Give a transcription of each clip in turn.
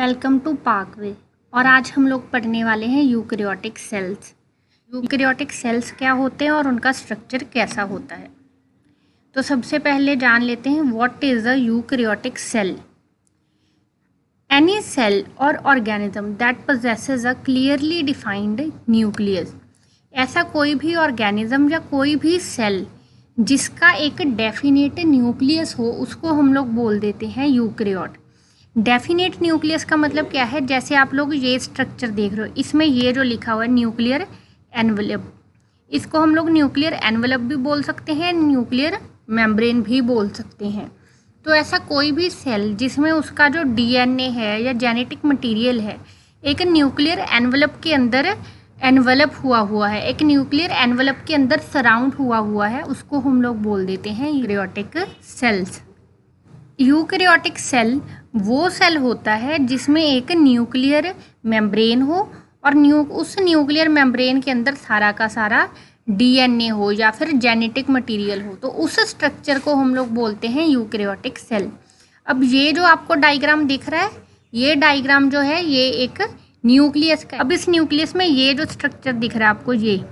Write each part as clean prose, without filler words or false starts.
Welcome to Parkway. और आज हम लोग पढ़ने वाले हैं यूकैरियोटिक सेल्स। यूकैरियोटिक सेल्स क्या होते हैं और उनका स्ट्रक्चर कैसा होता है। तो सबसे पहले जान लेते हैं what is a eukaryotic cell. Any cell और organism that possesses a clearly defined nucleus. ऐसा कोई भी ऑर्गेनिज्म या कोई भी सेल जिसका एक डेफिनेट न्यूक्लियस हो उसको हम लोग बोल देते हैं यूकैरियोट। डेफिनेट न्यूक्लियस का मतलब क्या है, जैसे आप लोग ये स्ट्रक्चर देख रहे हो, इसमें ये जो लिखा हुआ है न्यूक्लियर एनवलप, इसको हम लोग न्यूक्लियर एनवलप भी बोल सकते हैं, न्यूक्लियर मेम्ब्रेन भी बोल सकते हैं। तो ऐसा कोई भी सेल जिसमें उसका जो डीएनए है या जेनेटिक मटेरियल है एक न्यूक्लियर एनवलप के अंदर एनवलप हुआ है, एक न्यूक्लियर एनवलप के अंदर सराउंड हुआ है, उसको हम लोग बोल देते हैं यूकैरियोटिक सेल्स। यूकैरियोटिक सेल वो सेल होता है जिसमें एक न्यूक्लियर मेम्ब्रेन हो और उस न्यूक्लियर मेम्ब्रेन के अंदर सारा का सारा डीएनए हो या फिर जेनेटिक मटेरियल हो, तो उस स्ट्रक्चर को हम लोग बोलते हैं यूकैरियोटिक सेल। अब ये जो आपको डायग्राम दिख रहा है, ये डायग्राम जो है ये एक न्यूक्लियस का। अब इस न्यूक्लियस में ये जो स्ट्रक्चर दिख रहा है आपको, ये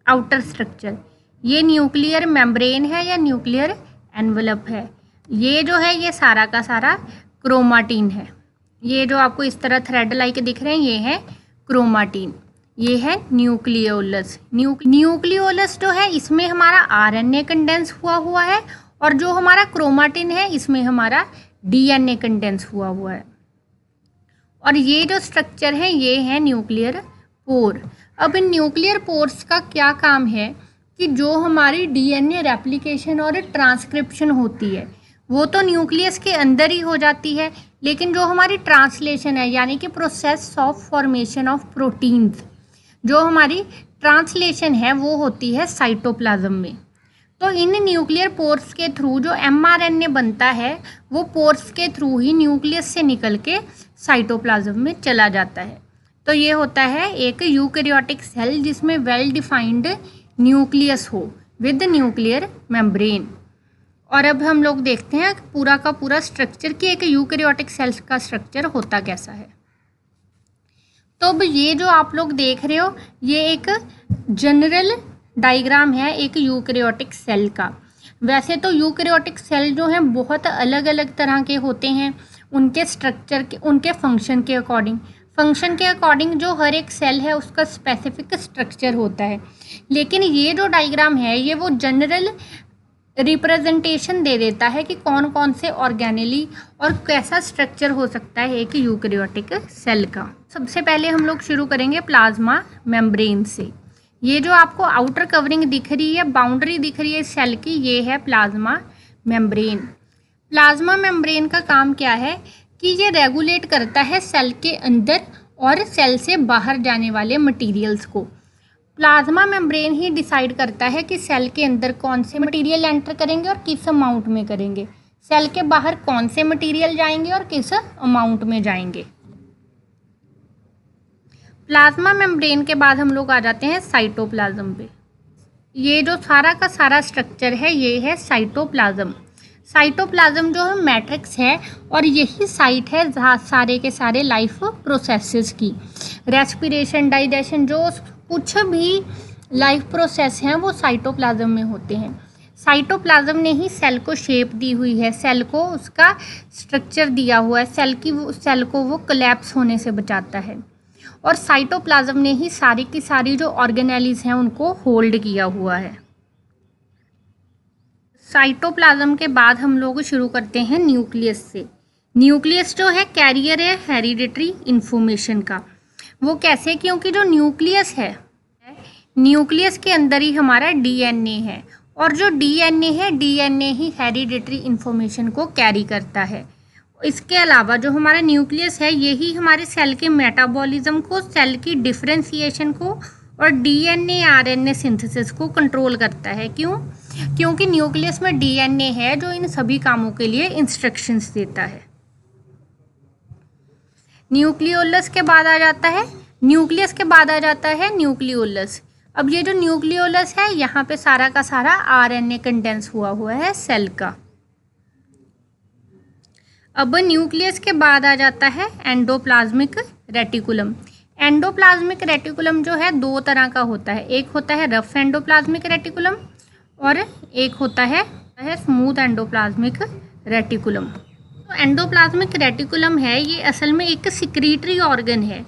आउटर स्ट्रक्चर, ये न्यूक्लियर मेम्ब्रेन है या न्यूक्लियर एनवलप है। ये जो है ये सारा का सारा क्रोमाटिन है। ये जो आपको इस तरह थ्रेड लाइक दिख रहे हैं ये है क्रोमाटिन, ये है न्यूक्लियोलस। न्यूक्लियोलस जो है इसमें हमारा आरएनए कंडेंस हुआ है और जो हमारा क्रोमाटिन है इसमें हमारा डीएनए कंडेंस हुआ है। और ये जो स्ट्रक्चर है ये है न्यूक्लियर पोर। अब इन न्यूक्लियर पोर्स का क्या काम है कि जो हमारी डीएनए रेप्लिकेशन और ट्रांसक्रिप्शन होती है वो तो न्यूक्लियस के अंदर ही हो जाती है, लेकिन जो हमारी ट्रांसलेशन है यानी कि process of formation of proteins, जो हमारी ट्रांसलेशन है वो होती है साइटोप्लाज्म में। तो इन न्यूक्लियर पोर्स के थ्रू जो एमआरएनए बनता है वो पोर्स के थ्रू ही न्यूक्लियस से निकल के साइटोप्लाज्म में चला जाता है। तो ये होता है एक यूकैरियोटिक सेल जिसमें वेल डिफाइंड न्यूक्लियस हो विद न्यूक्लियर मेम्ब्रेन। और अब हम लोग देखते हैं पूरा का पूरा स्ट्रक्चर कि एक यूकैरियोटिक सेल्स का स्ट्रक्चर होता कैसा है। तो अब ये जो आप लोग देख रहे हो ये एक जनरल डायग्राम है एक यूकैरियोटिक सेल का। वैसे तो यूकैरियोटिक सेल जो हैं बहुत अलग अलग तरह के होते हैं, उनके स्ट्रक्चर के, उनके फंक्शन के अकॉर्डिंग जो हर एक सेल है उसका स्पेसिफिक स्ट्रक्चर होता है। लेकिन ये जो डायग्राम है ये वो जनरल रिप्रेजेंटेशन दे देता है कि कौन कौन से ऑर्गेनेली और कैसा स्ट्रक्चर हो सकता है एक यूकैरियोटिक सेल का। सबसे पहले हम लोग शुरू करेंगे प्लाज्मा मेम्ब्रेन से। ये जो आपको आउटर कवरिंग दिख रही है, बाउंड्री दिख रही है सेल की, ये है प्लाज्मा मेम्ब्रेन। प्लाज्मा मेम्ब्रेन का काम क्या है कि ये रेगुलेट करता है सेल के अंदर और सेल से बाहर जाने वाले मटीरियल्स को। प्लाज्मा मेम्ब्रेन ही डिसाइड करता है कि सेल के अंदर कौन से मटेरियल एंटर करेंगे और किस अमाउंट में करेंगे, सेल के बाहर कौन से मटेरियल जाएंगे और किस अमाउंट में जाएंगे। प्लाज्मा मेम्ब्रेन के बाद हम लोग आ जाते हैं साइटोप्लाज्म पे। ये जो सारा का सारा स्ट्रक्चर है ये है साइटोप्लाज्म। साइटोप्लाज्म जो है मैट्रिक्स है और यही साइट है जहाँ सारे के सारे लाइफ प्रोसेसेस की, रेस्पिरेशन, डाइजेशन, जो कुछ भी लाइफ प्रोसेस हैं वो साइटोप्लाज्म में होते हैं। साइटोप्लाज्म ने ही सेल को शेप दी हुई है, सेल को उसका स्ट्रक्चर दिया हुआ है, सेल को वो कोलैप्स होने से बचाता है। और साइटोप्लाज्म ने ही सारी की सारी जो ऑर्गेनेलीज हैं उनको होल्ड किया हुआ है। साइटोप्लाज्म के बाद हम लोग शुरू करते हैं न्यूक्लियस से। न्यूक्लियस जो है कैरियर है हेरिडिटरी इन्फॉर्मेशन का। वो कैसे? क्योंकि जो न्यूक्लियस है, न्यूक्लियस के अंदर ही हमारा डीएनए है और जो डीएनए है डीएनए ही हेरिडिटरी इन्फॉर्मेशन को कैरी करता है। इसके अलावा जो हमारा न्यूक्लियस है यही हमारे सेल के मेटाबॉलिज्म को, सेल की डिफरेंशिएशन को और डीएनए आरएनए सिंथेसिस को कंट्रोल करता है। क्यों? क्योंकि न्यूक्लियस में डीएनए है जो इन सभी कामों के लिए इंस्ट्रक्शंस देता है। न्यूक्लियोलस के बाद आ जाता है, न्यूक्लियस के बाद आ जाता है न्यूक्लियोलस। अब ये जो न्यूक्लियोलस है यहाँ पे सारा का सारा आरएनए कंडेंस हुआ है सेल का। अब न्यूक्लियस के बाद आ जाता है एंडोप्लाज्मिक रेटिकुलम। एंडोप्लाज्मिक रेटिकुलम जो है दो तरह का होता है, एक होता है रफ एंडोप्लाज्मिक रेटिकुलम और एक होता है स्मूथ एंडोप्लाज्मिक रेटिकुलम। तो एंडोप्लाज्मिक रेटिकुलम है ये असल में एक सिक्रीटरी ऑर्गन है।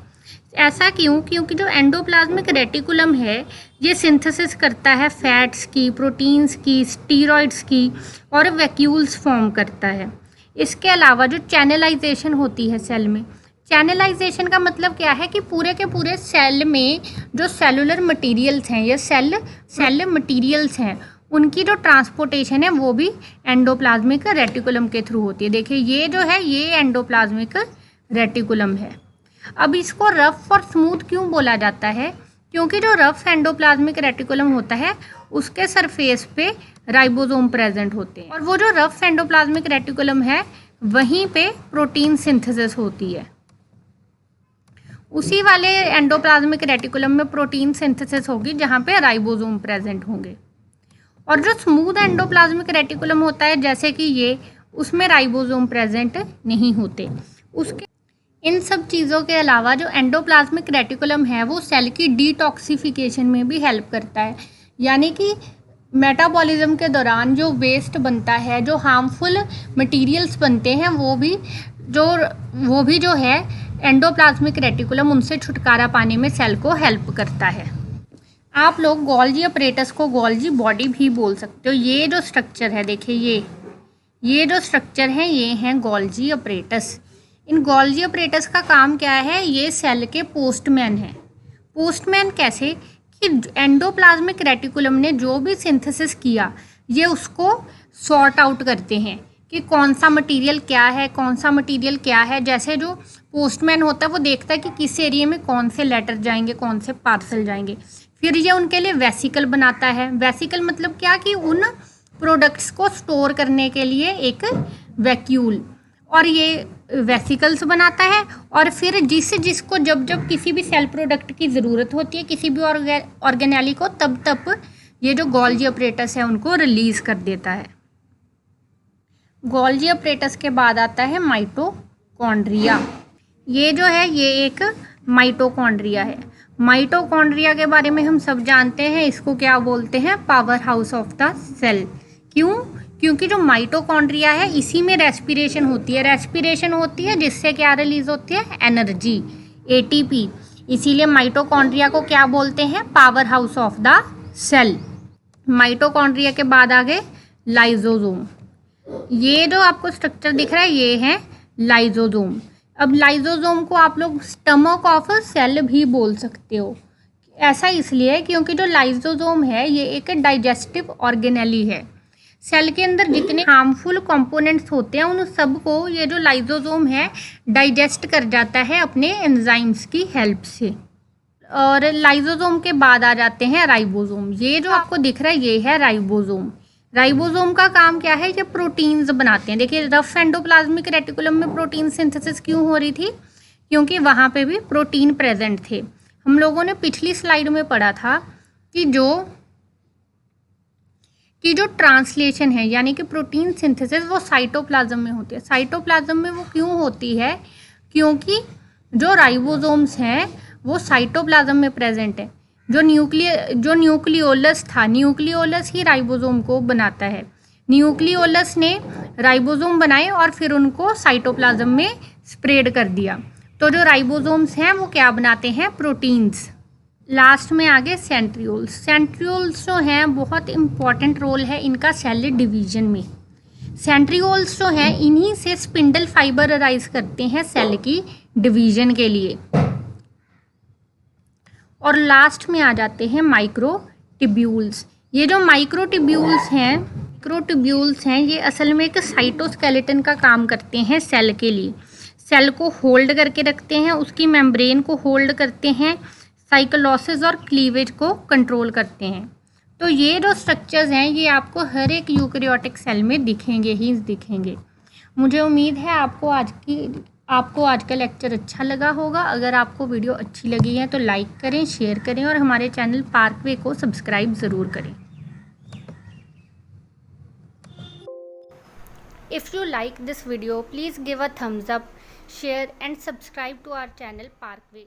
ऐसा क्यों? क्योंकि जो एंडोप्लाज्मिक रेटिकुलम है ये सिंथेसिस करता है फैट्स की, प्रोटीन्स की, स्टीरॉइड्स की और वैक्यूल्स फॉर्म करता है। इसके अलावा जो चैनलाइजेशन होती है सेल में, चैनलाइजेशन का मतलब क्या है कि पूरे के पूरे सेल में जो सेलुलर मटेरियल्स हैं या सेल मटेरियल्स हैं उनकी जो ट्रांसपोर्टेशन है वो भी एंडोप्लाज्मिक रेटिकुलम के थ्रू होती है। देखिए ये जो है ये एंडोप्लाज्मिक रेटिकुलम है। अब इसको रफ और स्मूथ क्यों बोला जाता है? क्योंकि जो रफ एंडोप्लाज्मिक रेटिकुलम होता है उसके सरफेस पे राइबोसोम प्रेजेंट होते हैं और वो जो रफ एंडोप्लाज्मिक रेटिकुलम है वहीं पे प्रोटीन सिंथेसिस होती है। उसी वाले एंडोप्लाज्मिक रेटिकुलम में प्रोटीन सिंथेसिस होगी जहाँ पे राइबोसोम प्रेजेंट होंगे। और जो स्मूथ एंडोप्लाज्मिक रेटिकुलम होता है जैसे कि ये, उसमें राइबोसोम प्रेजेंट नहीं होते। उसके इन सब चीज़ों के अलावा जो एंडोप्लाज्मिक रेटिकुलम है वो सेल की डिटॉक्सिफिकेशन में भी हेल्प करता है, यानी कि मेटाबॉलिज्म के दौरान जो वेस्ट बनता है, जो हार्मफुल मटेरियल्स बनते हैं वो भी जो है एंडोप्लाज्मिक रेटिकुलम उनसे छुटकारा पाने में सेल को हेल्प करता है। आप लोग गोल्जी अपरेटस को गोल्जी बॉडी भी बोल सकते हो। ये जो स्ट्रक्चर है देखिए ये जो स्ट्रक्चर है ये हैं गोल्जी अपरेटस। इन गोल्जी अपरेटस का काम क्या है? ये सेल के पोस्टमैन हैं। पोस्टमैन कैसे? कि एंडोप्लाज्मिक रेटिकुलम ने जो भी सिंथेसिस किया ये उसको सॉर्ट आउट करते हैं कि कौन सा मटेरियल क्या है, कौन सा मटेरियल क्या है। जैसे जो पोस्टमैन होता है वो देखता है कि किस एरिया में कौन से लेटर जाएंगे, कौन से पार्सल जाएंगे। फिर ये उनके लिए वेसिकल बनाता है। वेसिकल मतलब क्या कि उन प्रोडक्ट्स को स्टोर करने के लिए एक वैक्यूल, और ये वेसिकल्स बनाता है। और फिर जिसको जब किसी भी सेल प्रोडक्ट की ज़रूरत होती है किसी भी ऑर्गेनेली को, तब ये जो गोल्जी अपरेटस है उनको रिलीज़ कर देता है। गोल्जी अपरेटस के बाद आता है माइटोकॉन्ड्रिया। ये जो है ये एक माइटोकॉन्ड्रिया है। माइटोकॉन्ड्रिया के बारे में हम सब जानते हैं, इसको क्या बोलते हैं? Power house of the cell. क्यों? क्योंकि जो माइटोकॉन्ड्रिया है इसी में रेस्पिरेशन होती है जिससे क्या रिलीज होती है? Energy, ATP. इसीलिए माइटोकॉन्ड्रिया को क्या बोलते हैं? Power house of the cell. Mitochondria के बाद आगे लाइजोसोम। ये जो आपको स्ट्रक्चर दिख रहा है ये है लाइजोसोम। अब लाइजोसोम को आप लोग स्टमक ऑफ सेल भी बोल सकते हो। ऐसा इसलिए क्योंकि जो लाइजोसोम है ये एक डाइजेस्टिव ऑर्गेनेली है। सेल के अंदर जितने हार्मफुल कंपोनेंट्स होते हैं उन सबको ये जो लाइजोसोम है डाइजेस्ट कर जाता है अपने एंजाइम्स की हेल्प से। और लाइजोसोम के बाद आ जाते हैं राइबोसोम। ये जो आपको दिख रहा है ये है राइबोसोम। राइबोसोम का काम क्या है? ये प्रोटीन्स बनाते हैं। देखिए रफ एंडोप्लाज्मिक रेटिकुलम में प्रोटीन सिंथेसिस क्यों हो रही थी? क्योंकि वहाँ पे भी प्रोटीन प्रेजेंट थे। हम लोगों ने पिछली स्लाइड में पढ़ा था कि जो ट्रांसलेशन है यानी कि प्रोटीन सिंथेसिस वो साइटोप्लाज्म में होती है। साइटोप्लाज्म में वो क्यों होती है? क्योंकि जो राइबोसोम्स हैं वो साइटोप्लाज्म में प्रेजेंट है। जो न्यूक्लियोलस था, न्यूक्लियोलस ही राइबोसोम को बनाता है। न्यूक्लियोलस ने राइबोसोम बनाए और फिर उनको साइटोप्लाज्म में स्प्रेड कर दिया। तो जो राइबोसोम्स हैं वो क्या बनाते हैं? प्रोटीन्स। लास्ट में आगे सेंट्रियोल्स। सेंट्रियोल्स जो हैं बहुत इम्पॉर्टेंट रोल है इनका सेल डिवीजन में। सेंट्रियोल्स जो हैं इन्हीं से स्पिंडल फाइबर अराइज करते हैं सेल की डिवीजन के लिए। और लास्ट में आ जाते हैं माइक्रोट्यूब्यूल्स। ये जो माइक्रोट्यूब्यूल्स हैं ये असल में एक साइटोस्केलेटन का काम करते हैं सेल के लिए। सेल को होल्ड करके रखते हैं, उसकी मेम्ब्रेन को होल्ड करते हैं, साइक्लोसिस और क्लीवेज को कंट्रोल करते हैं। तो ये जो स्ट्रक्चर्स हैं ये आपको हर एक यूकैरियोटिक सेल में दिखेंगे। मुझे उम्मीद है आपको आज का लेक्चर अच्छा लगा होगा। अगर आपको वीडियो अच्छी लगी है तो लाइक करें, शेयर करें और हमारे चैनल पार्कवे को सब्सक्राइब ज़रूर करें। If you like this video, please give a thumbs up, share and subscribe to our channel Parkway.